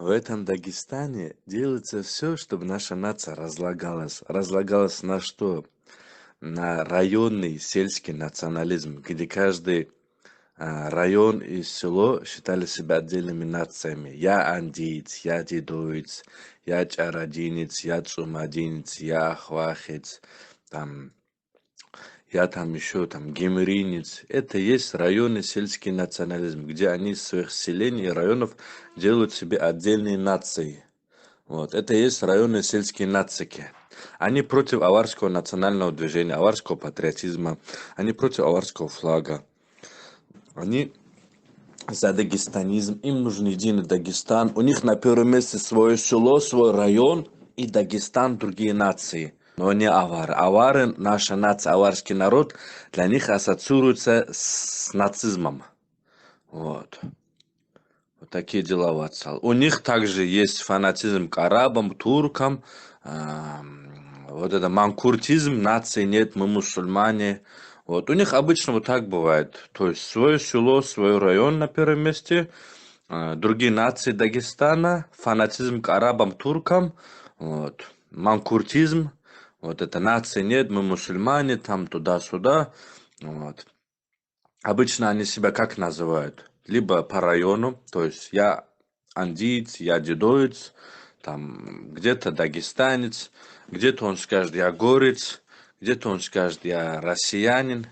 В этом Дагестане делается все, чтобы наша нация разлагалась. Разлагалась на что? На районный сельский национализм, где каждый район и село считали себя отдельными нациями. Я андиец, я дедовец, я чарадинец, я цумадинец, я ахвахец, там, я там еще там гемеринец. Это есть районный сельский национализм, где они из своих селений и районов делают себе отдельные нации. Вот. Это и есть районные сельские нацики. Они против аварского национального движения, аварского патриотизма, они против аварского флага. Они за дагестанизм, им нужен единый Дагестан. У них на первом месте свое село, свой район и Дагестан, другие нации. Но не авары. Авары, наша нация, аварский народ, для них ассоциируется с нацизмом. Вот. Вот такие дела, Ватсал. У них также есть фанатизм к арабам, туркам, вот это манкуртизм, нации нет, мы мусульмане. Вот. У них обычно вот так бывает. То есть свое село, свой район на первом месте, другие нации Дагестана, фанатизм к арабам, туркам, вот. Манкуртизм, вот это нации нет, мы мусульмане, там туда-сюда. Вот. Обычно они себя как называют? Либо по району, то есть я андиец, я дедовец, там где-то дагестанец, где-то он скажет я горец, где-то он скажет я россиянин,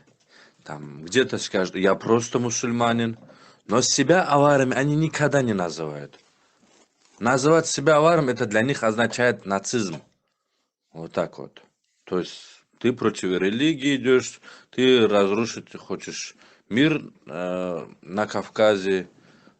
там где-то скажет я просто мусульманин. Но себя аварами они никогда не называют. Называть себя аваром это для них означает нацизм. Вот так вот. То есть ты против религии идешь, ты разрушить хочешь мир на Кавказе.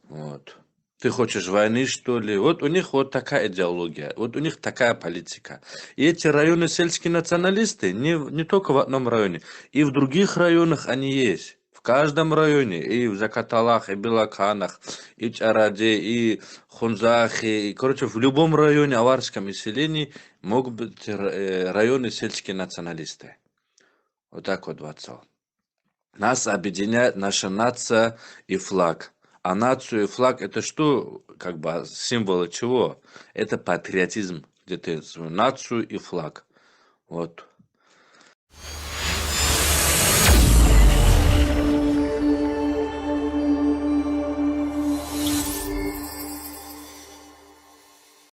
Вот. Ты хочешь войны, что ли? Вот у них вот такая идеология, вот у них такая политика. И эти районы сельские националисты не только в одном районе, и в других районах они есть. В каждом районе, и в Закаталах, и Белаканах, и в Чараде, и Хунзахе, и, короче, в любом районе аварском населении могут быть районы сельские националисты. Вот так вот, Ватсал. Нас объединяет наша нация и флаг. А нацию и флаг это что, как бы символы чего? Это патриотизм, где ты свою нацию и флаг. Вот.